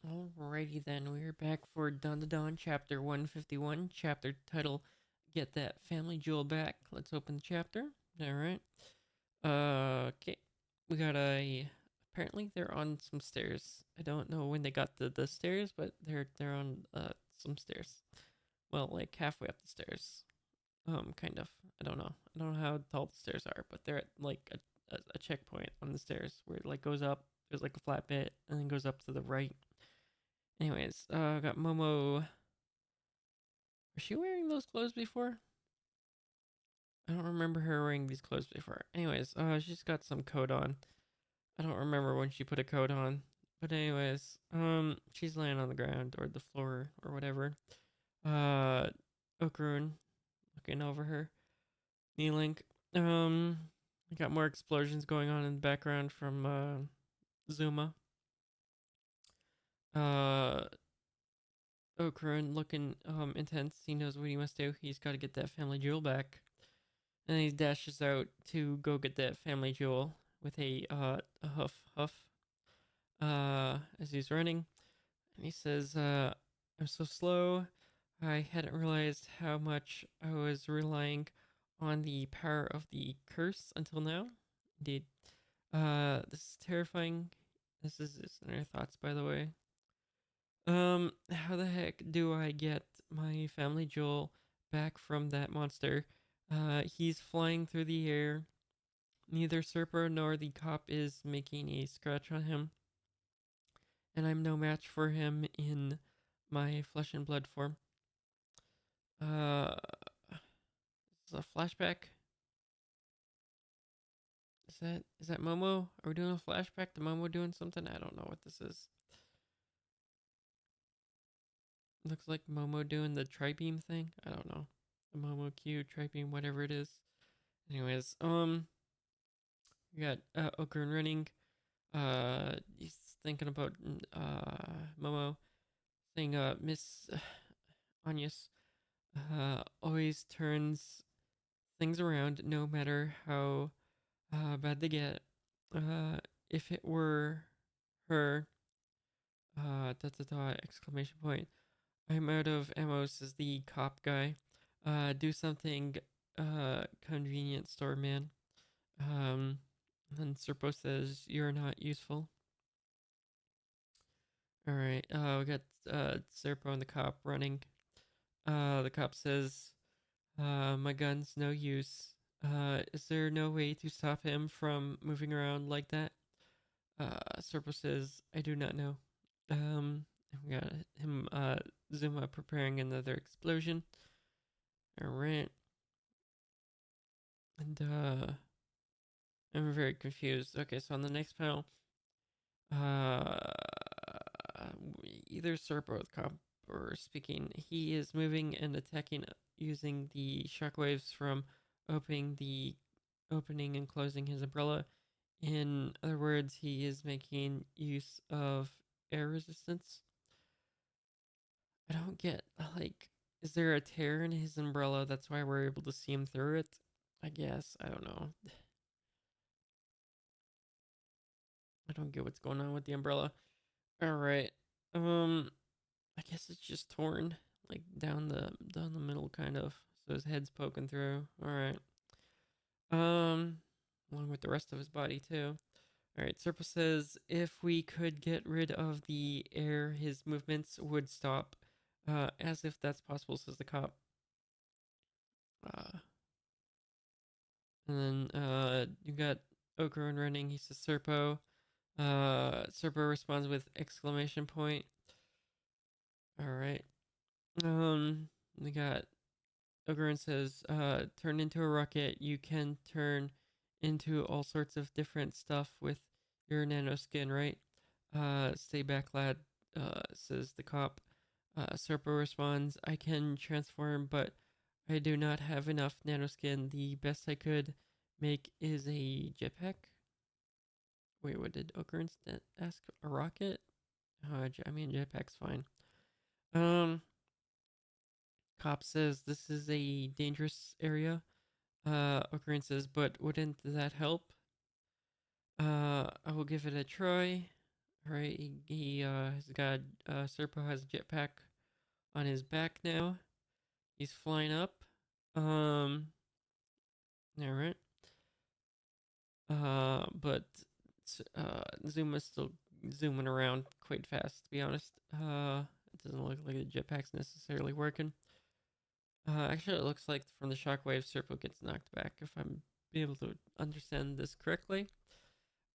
Alrighty then, we're back for DanDaDan chapter 151, chapter title Get That Family Jewel Back. Let's open the chapter. Alright. Okay. We got apparently they're on some stairs. I don't know when they got the stairs, but they're on some stairs. Well, like halfway up the stairs. Kind of. I don't know. I don't know how tall the stairs are, but they're at like a checkpoint on the stairs where it like goes up. There's like a flat bit and then goes up to the right. Anyways, got Momo. Was she wearing those clothes before? I don't remember her wearing these clothes before. Anyways, she's got some coat on. I don't remember when she put a coat on. But anyways, she's laying on the ground or the floor or whatever. Uh, Okarun looking over her, kneeling. We got more explosions going on in the background from Zuma. Uh, Okarun looking intense. He knows what he must do. He's got to get that family jewel back. And he dashes out to go get that family jewel with a huff as he's running. And he says, I'm so slow. I hadn't realized how much I was relying on the power of the curse until now. Indeed. This is terrifying. This is his inner thoughts, by the way. How the heck do I get my family jewel back from that monster? He's flying through the air. Neither Serpo nor the cop is making a scratch on him, and I'm no match for him in my flesh and blood form. Uh, this is a flashback. Is that Momo? Are we doing a flashback to Momo doing something? I don't know what this is. Looks like Momo doing the tri-beam thing. I don't know. The Momo Q tri-beam, whatever it is. Anyways, we got Okarun running. He's thinking about Momo saying, Miss Anyas always turns things around no matter how bad they get. If it were her, exclamation point. I'm out of ammo, says the cop guy. Do something, convenient store man. Then Serpo says, you're not useful. Alright, we got Serpo and the cop running. The cop says, my gun's no use. Is there no way to stop him from moving around like that? Serpo says, I do not know. We got him, Zuma preparing another explosion. Alright. And, I'm very confused. Okay, so on the next panel, uh, either Serpo or the cop or speaking, he is moving and attacking using the shockwaves from opening and closing his umbrella. In other words, he is making use of air resistance. I don't get, like, is there a tear in his umbrella? That's why we're able to see him through it? I guess. I don't know. I don't get what's going on with the umbrella. Alright. I guess it's just torn, like down the middle, kind of. So his head's poking through. All right. Um, along with the rest of his body too. All right. Serpo says if we could get rid of the air, his movements would stop. As if that's possible, says the cop. Uh, and then you got Okarun running. He says Serpo. Serpo responds with exclamation point. All right. We got Ogarin says, turn into a rocket. You can turn into all sorts of different stuff with your nano skin, right? Stay back, lad, says the cop. Serpo responds, I can transform, but I do not have enough nanoskin. The best I could make is a jetpack. Wait, what did Okarun ask? A rocket? I mean, jetpack's fine. Um, Cop says this is a dangerous area. Ocarina says, but wouldn't that help? I will give it a try. All right, he has got Serpo has a jetpack on his back now. He's flying up. All right. But Zuma's still zooming around quite fast, to be honest. It doesn't look like the jetpack's necessarily working. Actually, it looks like from the shockwave, Serpo gets knocked back, if I'm able to understand this correctly.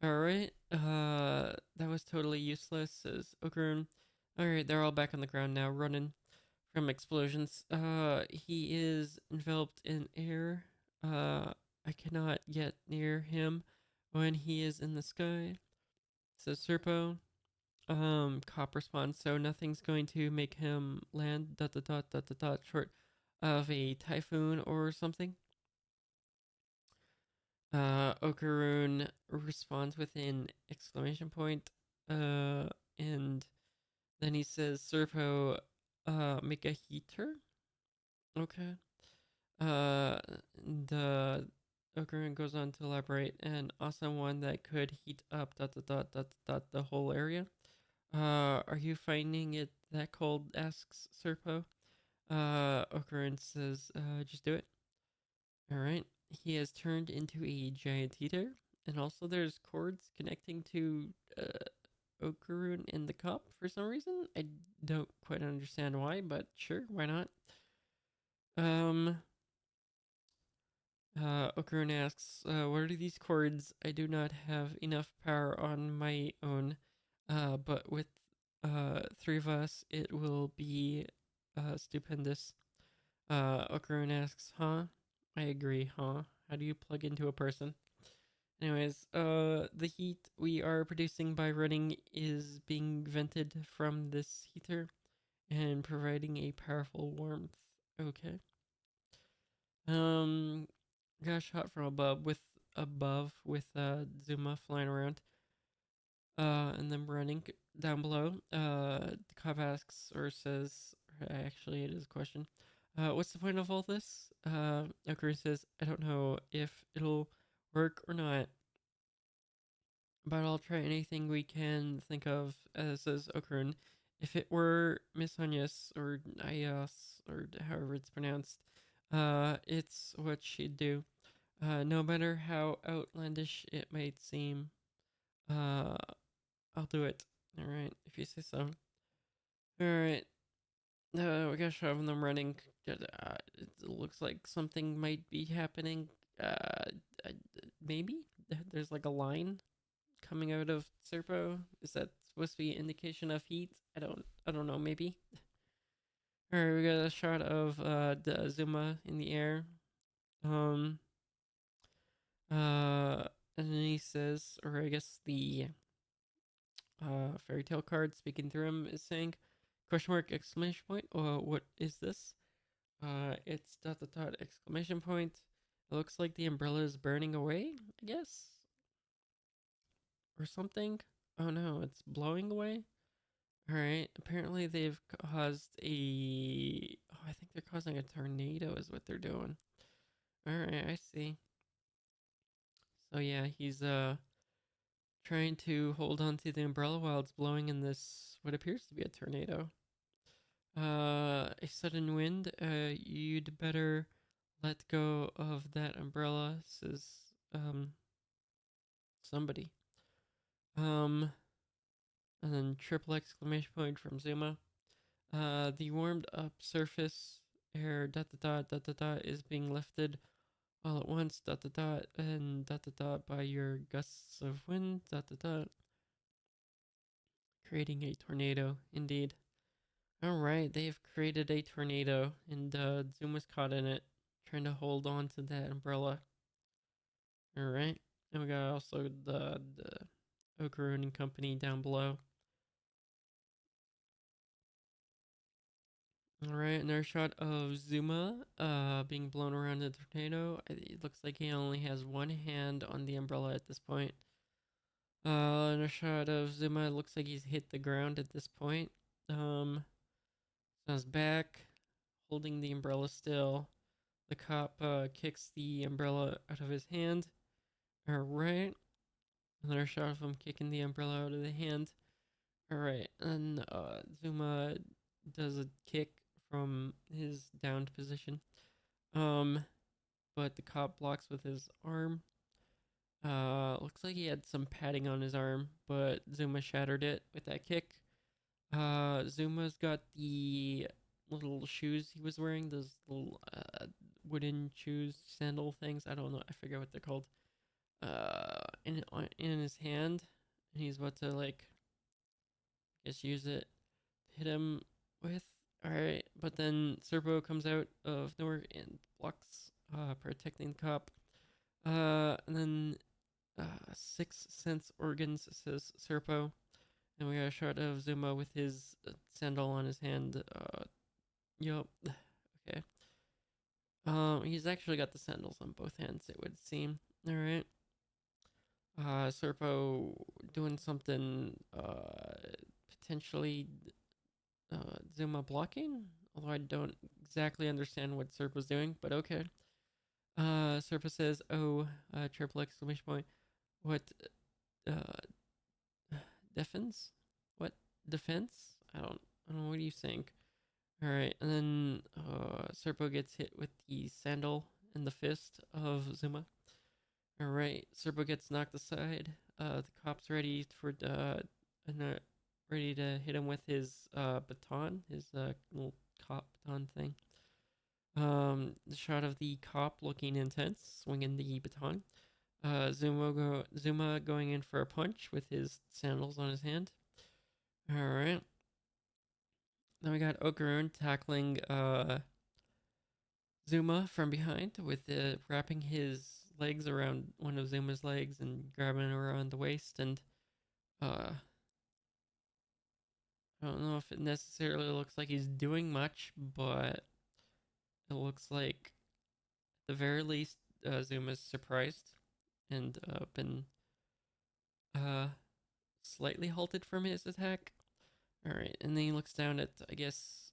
Alright, that was totally useless, says Okarun. Alright, they're all back on the ground now, running from explosions. He is enveloped in air. I cannot get near him when he is in the sky, says Serpo. Cop responds, so nothing's going to make him land dot dot dot dot dot dot short of a typhoon or something. Okaroon responds with an exclamation point. And then he says, Serpo, make a heater? Okay. The Okaroon goes on to elaborate, an awesome one that could heat up dot dot dot dot dot the whole area. Are you finding it that cold? Asks Serpo. Okaran says, just do it. Alright. He has turned into a giant heater. And also there's cords connecting to Okarun in the cup for some reason. I don't quite understand why, but sure, why not? Um Okarun asks, what are these cords? I do not have enough power on my own. But with three of us it will be stupendous. Okarun asks, huh? I agree, huh? How do you plug into a person? Anyways, the heat we are producing by running is being vented from this heater and providing a powerful warmth. Okay. Um, got shot from above with Zuma flying around. And then running down below. The cop asks or says, actually, it is a question. What's the point of all this? Okarun says, I don't know if it'll work or not, but I'll try anything we can think of, says Okarun. If it were Miss Anyas or Ayas or however it's pronounced, it's what she'd do. No matter how outlandish it might seem, uh, I'll do it. Alright, if you say so. Alright, we got a shot of them running. It looks like something might be happening. Uh, maybe? There's like a line coming out of Serpo. Is that supposed to be an indication of heat? I don't know, maybe. Alright, we got a shot of the Zuma in the air. Um and then he says, or I guess the fairy tale card speaking through him is saying, question mark, exclamation point, what is this? It's dot dot dot exclamation point. It looks like the umbrella is burning away, I guess, or something. Oh no, it's blowing away. All right. Apparently they've caused a. Oh, I think they're causing a tornado. Is what they're doing. All right, I see. So yeah, he's trying to hold on to the umbrella while it's blowing in this what appears to be a tornado. A sudden wind. You'd better let go of that umbrella, says somebody. Um, and then triple exclamation point from Zuma. The warmed up surface air dot dot dot dot dot dot is being lifted all at once dot dot dot and dot dot dot by your gusts of wind dot dot dot, creating a tornado. Indeed. All right, they've created a tornado, and Zuma's caught in it, trying to hold on to that umbrella. All right, and we got also the Okarun and company down below. All right, another shot of Zuma being blown around in a tornado. It looks like he only has one hand on the umbrella at this point. Another shot of Zuma. It looks like he's hit the ground at this point. So his back, holding the umbrella still. The cop kicks the umbrella out of his hand. All right, another shot of him kicking the umbrella out of the hand. Alright, and Zuma does a kick from his downed position. Um, but the cop blocks with his arm. Looks like he had some padding on his arm, but Zuma shattered it with that kick. Zuma's got the little shoes he was wearing, those little wooden shoes, sandal things. I don't know. I forget what they're called. In his hand, and he's about to like, I guess, use it to hit him with. All right, but then Serpo comes out of nowhere and blocks, protecting the cop. And then Six Sense Organs, says Serpo. And we got a shot of Zuma with his sandal on his hand. Yup. Okay. He's actually got the sandals on both hands, it would seem. All right. Serpo doing something, potentially, Zuma blocking. Although I don't exactly understand what Serpo's doing, but okay. Serpo says, "Oh, triple exclamation point! What, uh, defense? What defense? I don't know. What do you think?" All right, and then Serpo gets hit with the sandal in the fist of Zuma. All right, Serpo gets knocked aside. The cop's ready for ready to hit him with his baton, his little cop baton thing. The shot of the cop looking intense, swinging the baton. Zuma going in for a punch with his sandals on his hand. All right. Then we got Okarun tackling Zuma from behind with wrapping his legs around one of Zuma's legs and grabbing him around the waist. And I don't know if it necessarily looks like he's doing much, but it looks like at the very least Zuma's surprised and been uh, slightly halted from his attack. All right, and then he looks down at, I guess,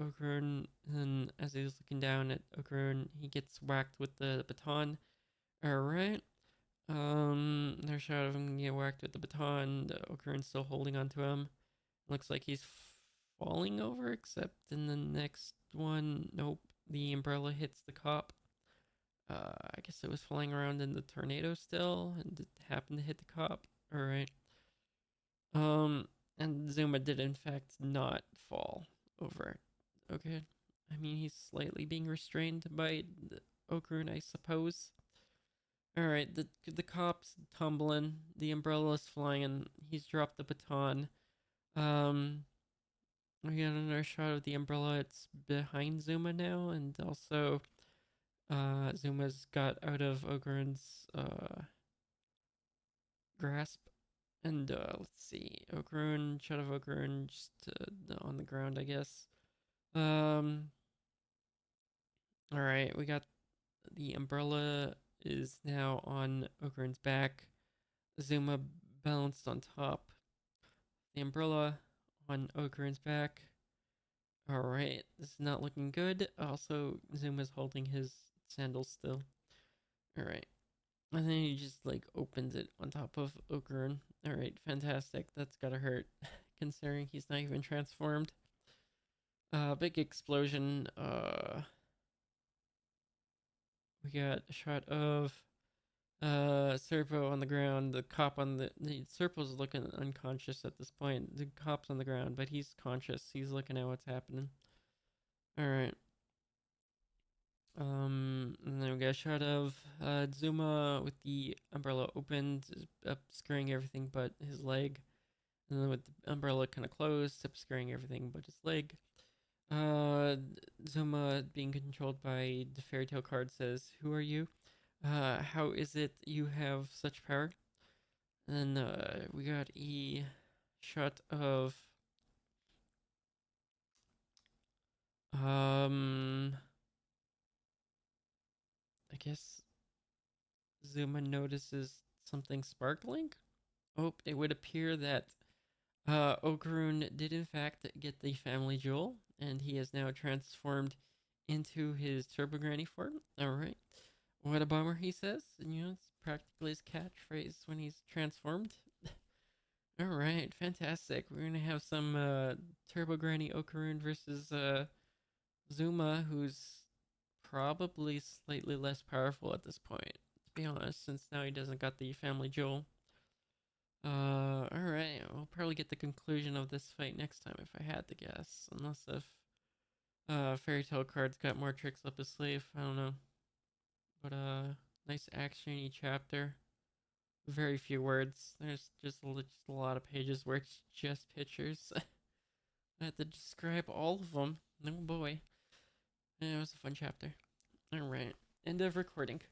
Okarun, and as he's looking down at Okarun, he gets whacked with the baton. All right. There's a shot of him get whacked with the baton. Okarun's still holding onto him. Looks like he's falling over, except in the next one, nope. The umbrella hits the cop. I guess it was flying around in the tornado still, and it happened to hit the cop. All right. And Zuma did in fact not fall over. Okay. I mean, he's slightly being restrained by Okarun, I suppose. All right, the cop's tumbling, the umbrella's flying, and he's dropped the baton. Um, we got another shot of the umbrella. It's behind Zuma now, and also, Zuma's got out of Okarun's grasp. And let's see, Okarun, shot of Okarun, just on the ground, I guess. Um, all right, we got the umbrella is now on Okarun's back. Zuma balanced on top. The umbrella on Okarun's back. Alright, this is not looking good. Also, Zuma's holding his sandals still. Alright. And then he just like opens it on top of Okarun. Alright, fantastic. That's gotta hurt. Considering he's not even transformed. Big explosion. We got a shot of Serpo on the ground. The cop on the Serpo's looking unconscious at this point. The cop's on the ground, but he's conscious. He's looking at what's happening. All right. And then we got a shot of Zuma with the umbrella opened, obscuring everything but his leg. And then with the umbrella kind of closed, obscuring everything but his leg. Zuma, being controlled by the fairy tale card, says, "Who are you? How is it you have such power?" And we got a shot of I guess Zuma notices something sparkling. Oh, it would appear that Okarun did in fact get the family jewel, and he is now transformed into his Turbo Granny form. Alright. What a bummer, he says. And, it's practically his catchphrase when he's transformed. Alright, fantastic. We're gonna have some Turbo Granny Okarun versus Zuma, who's probably slightly less powerful at this point, to be honest, since now he doesn't got the family jewel. Alright, we'll probably get the conclusion of this fight next time if I had to guess. Unless if Fairy Tale card's got more tricks up his sleeve. I don't know. But nice action chapter. Very few words. There's just a lot of pages where it's just pictures. I had to describe all of them. Oh boy. Yeah, it was a fun chapter. Alright. End of recording.